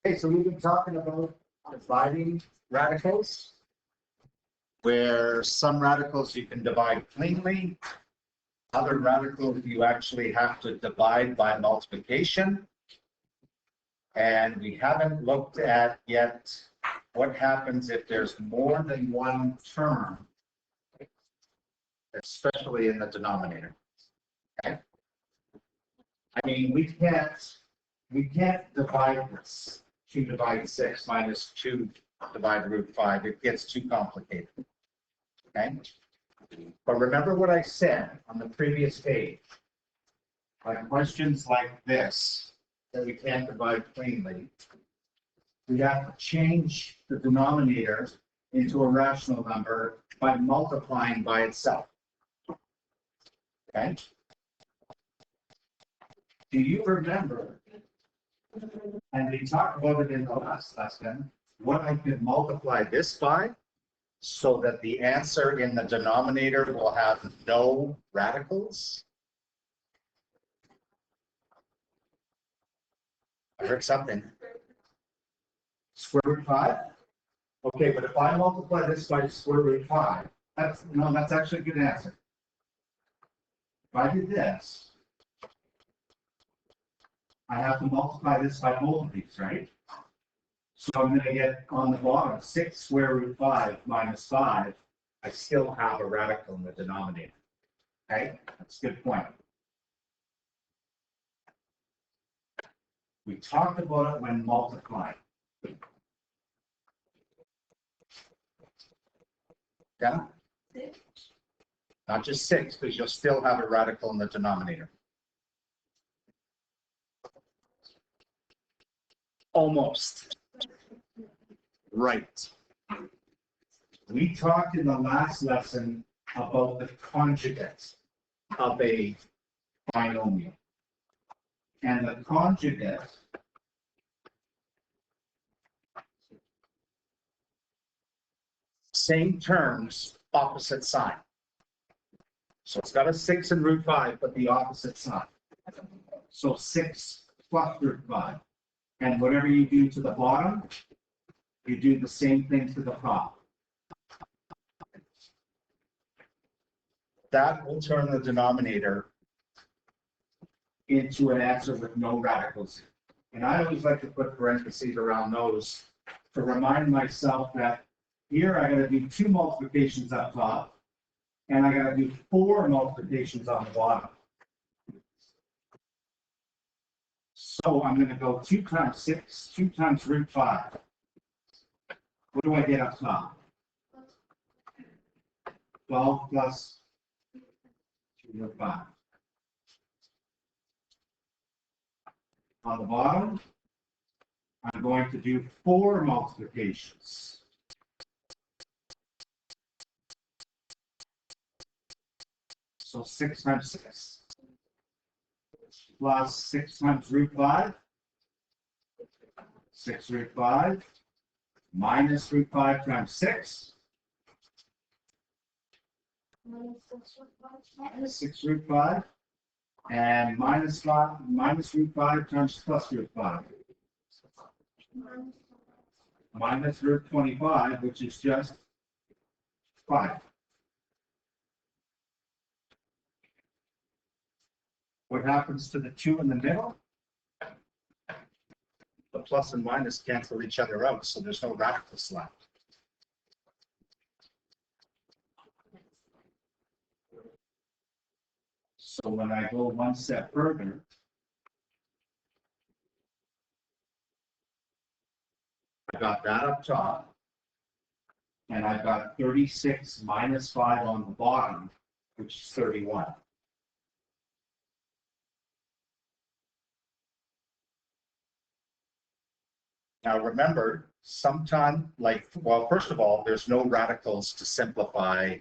Okay, so we've been talking about dividing radicals, where some radicals you can divide cleanly, other radicals you actually have to divide by multiplication. And we haven't looked at yet what happens if there's more than one term, especially in the denominator. Okay? I mean, we can't divide this. 2 divide 6 minus 2 divide root 5. It gets too complicated. Okay? But remember what I said on the previous page. Like questions like this, that we can't divide cleanly, we have to change the denominator into a rational number by multiplying by itself. Okay? Do you remember, and we talked about it in the last lesson, what I could multiply this by so that the answer in the denominator will have no radicals? I heard something. Square root 5? Okay, but if I multiply this by square root 5, that's actually a good answer. If I do this, I have to multiply this by both of these, right? So I'm going to get on the bottom 6 square root 5 minus 5. I still have a radical in the denominator. Okay, that's a good point. We talked about it when multiplying. Yeah? Not just 6, because you'll still have a radical in the denominator. Almost. Right. We talked in the last lesson about the conjugate of a binomial. And the conjugate same terms, opposite sign. So it's got a 6 and root 5, but the opposite sign. So 6 plus root 5. And whatever you do to the bottom, you do the same thing to the top. That will turn the denominator into an answer with no radicals. And I always like to put parentheses around those to remind myself that here I got to do 2 multiplications up top, and I got to do 4 multiplications on the bottom. So I'm going to go 2 times 6, 2 times root 5. What do I get up top? 12 plus 2 root 5. On the bottom, I'm going to do 4 multiplications. So 6 times 6. Plus 6 times root 5, 6 root 5, minus root 5 times 6, minus 6 root 5, and minus root 5 times plus root 5, minus root 25, which is just 5. What happens to the 2 in the middle? The plus and minus cancel each other out, so there's no radicals left. So when I go one step further, I got that up top, and I've got 36 minus 5 on the bottom, which is 31. Now remember, sometime, well, first of all, there's no radicals to simplify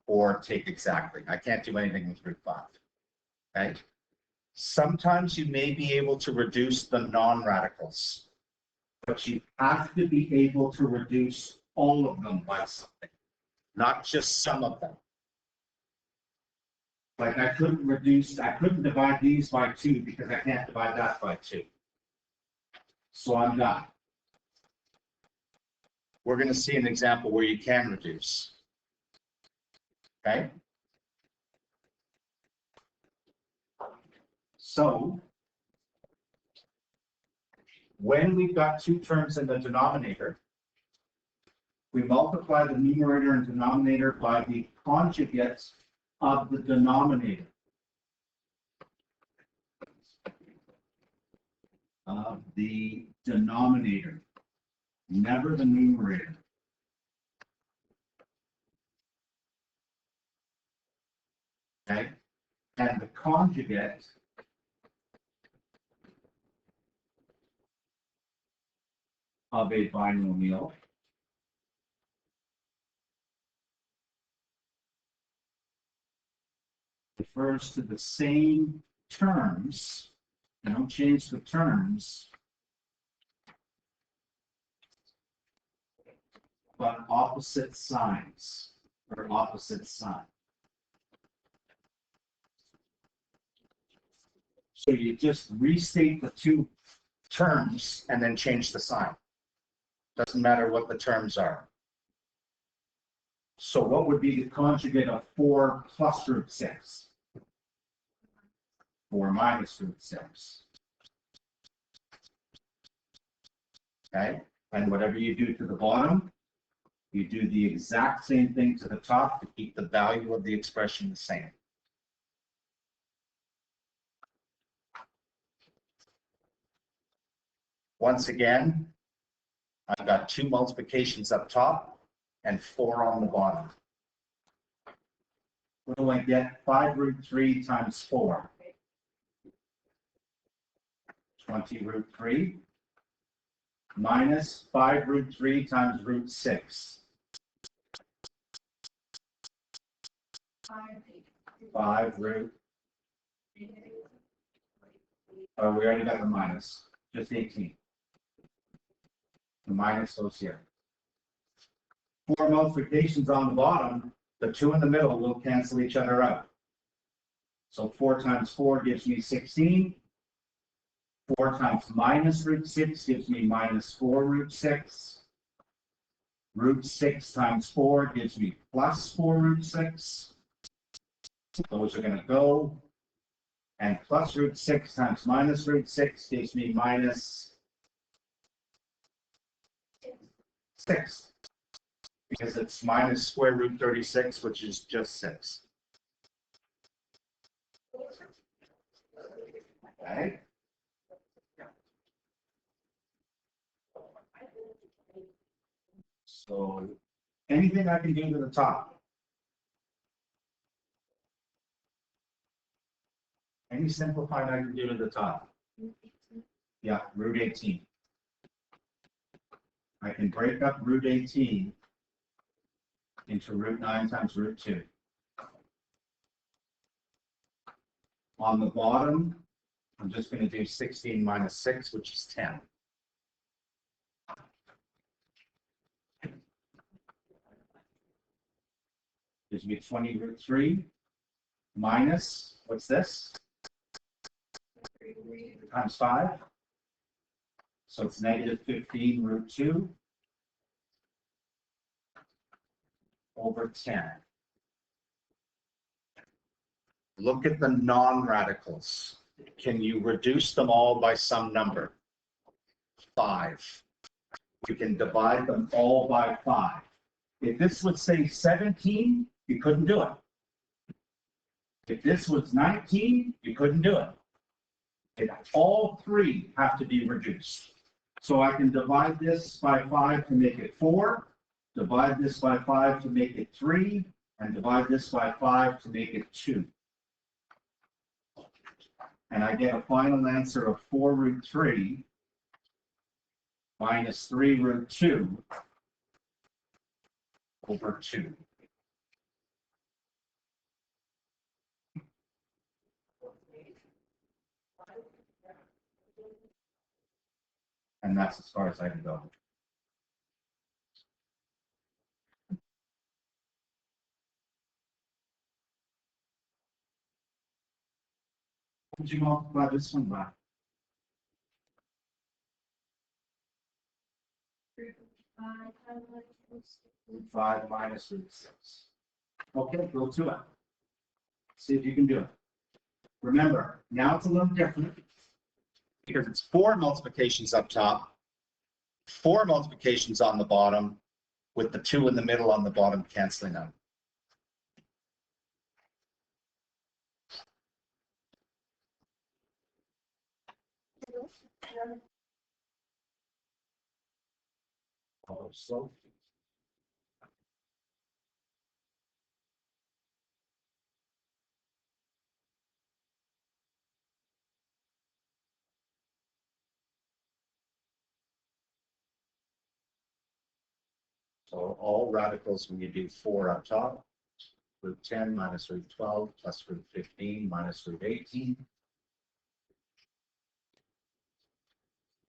or take exactly. I can't do anything with root 5. Okay? Sometimes you may be able to reduce the non-radicals, but you have to be able to reduce all of them by something, not just some of them. Like I couldn't divide these by 2 because I can't divide that by 2. So I'm done. we're going to see an example where you can reduce. Okay? So, when we've got two terms in the denominator, we multiply the numerator and denominator by the conjugate of the denominator. Of the denominator, never the numerator. Okay? And the conjugate of a binomial refers to the same terms. I don't change the terms, but opposite signs or opposite sign. So you just restate the two terms and then change the sign. Doesn't matter what the terms are. So what would be the conjugate of 4 plus root 6? 4 minus root 6. Okay? And whatever you do to the bottom, you do the exact same thing to the top to keep the value of the expression the same. Once again, I've got 2 multiplications up top and 4 on the bottom. What do I get? 5 root 3 times 4. 20 root 3 minus 5 root 3 times root 6. 5 root. Oh, we already got the minus. Just 18. The minus goes here. 4 multiplications on the bottom, the 2 in the middle will cancel each other out. So 4 times 4 gives me 16. 4 times minus root 6 gives me minus 4 root 6. Root 6 times 4 gives me plus 4 root 6. Those are going to go. And plus root 6 times minus root 6 gives me minus 6. Because it's minus square root 36, which is just 6. Okay. So anything I can do to the top. Any simplified I can do to the top. Yeah, root 18. I can break up root 18 into root 9 times root 2. On the bottom, I'm just going to do 16 minus 6, which is 10. Gives me 20 root 3 minus, what's this? Times 5. So it's negative 15 root 2 over 10. Look at the non-radicals. Can you reduce them all by some number? 5. You can divide them all by 5. If this would say 17, you couldn't do it. If this was 19, you couldn't do it. All 3 have to be reduced. So I can divide this by 5 to make it 4, divide this by 5 to make it 3, and divide this by 5 to make it 2. And I get a final answer of 4 root 3 minus 3 root 2 over 2. And that's as far as I can go. What would you multiply this one by? Root 5 minus root 6. Okay, go to it. See if you can do it. Remember, now it's a little different because it's 4 multiplications up top, 4 multiplications on the bottom, with the 2 in the middle on the bottom canceling out. So all radicals, when you do 4 up top, root 10 minus root 12 plus root 15 minus root 18.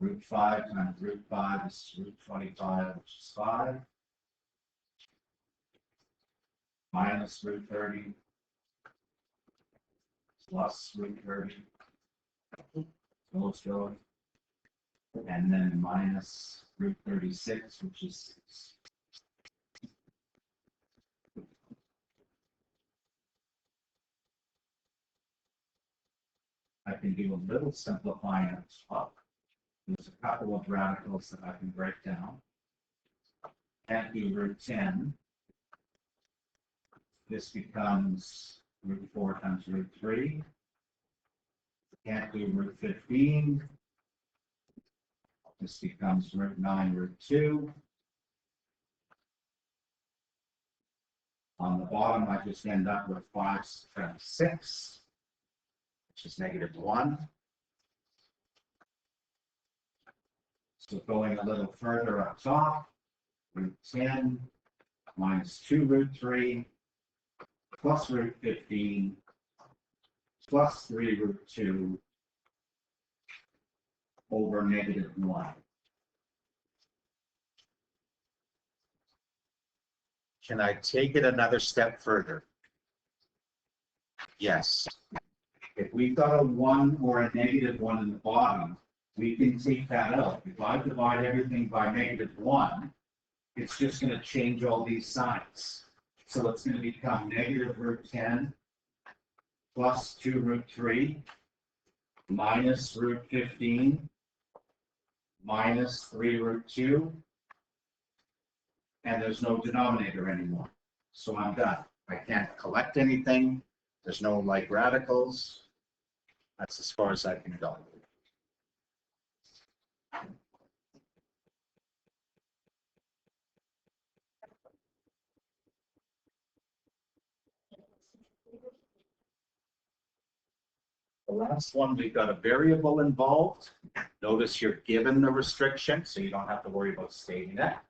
Root 5 times root 5 is root 25, which is 5. Minus root 30 plus root 30. So let's go. And then minus root 36, which is 6. I can do a little simplifying as well. There's a couple of radicals that I can break down. Can't do root 10. This becomes root 4 times root 3. Can't do root 15. This becomes root 9, root 2. On the bottom, I just end up with 5 times 6, which is negative 1. So going a little further up top, root 10 minus 2 root 3 plus root 15 plus 3 root 2 over negative 1. Can I take it another step further? Yes. If we've got a 1 or a negative 1 in the bottom, we can take that out. If I divide everything by negative 1, it's just going to change all these signs. So it's going to become negative root 10 plus 2 root 3 minus root 15 minus 3 root 2. And there's no denominator anymore. So I'm done. I can't collect anything. There's no like radicals. That's as far as I can go. The last one, we've got a variable involved. Notice you're given the restriction, so you don't have to worry about stating that.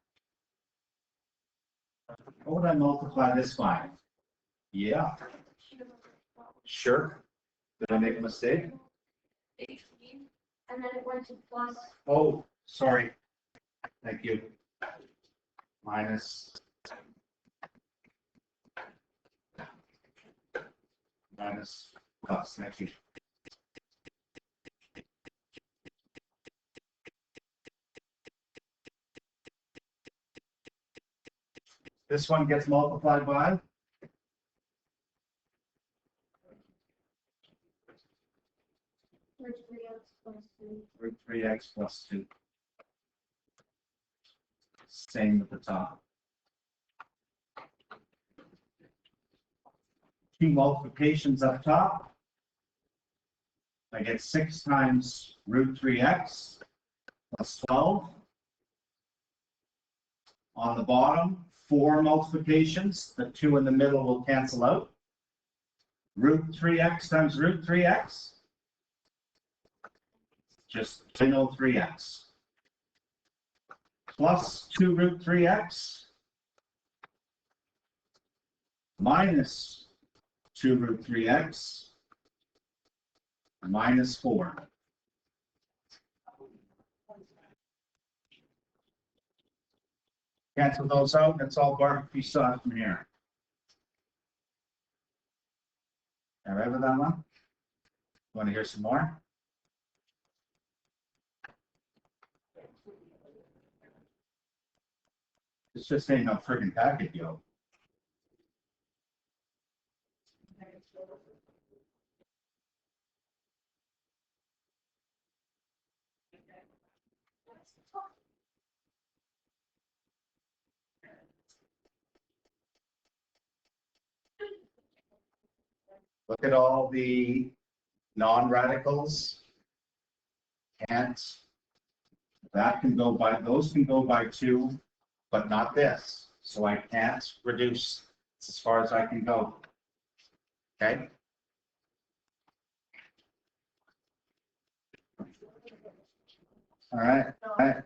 What would I multiply this by? Yeah. Sure. Did I make a mistake? 18, and then it went to plus. Oh, sorry. Thank you. Minus plus. Thank you. This one gets multiplied by? Root 3x plus 2. Same at the top. 2 multiplications up top. I get 6 times root 3x plus 12. On the bottom, 4 multiplications. The 2 in the middle will cancel out. Root 3x times root 3x. Just plain old 3x. Plus 2 root 3x. Minus 2 root 3x. Minus 4. Cancel those out. That's all barbecue sauce from here. All right with that one? Want to hear some more? It's just saying a friggin' packet, yo. Look at all the non-radicals. Can't. That can go by, those can go by 2, but not this. So I can't reduce. It's as far as I can go. Okay? All right.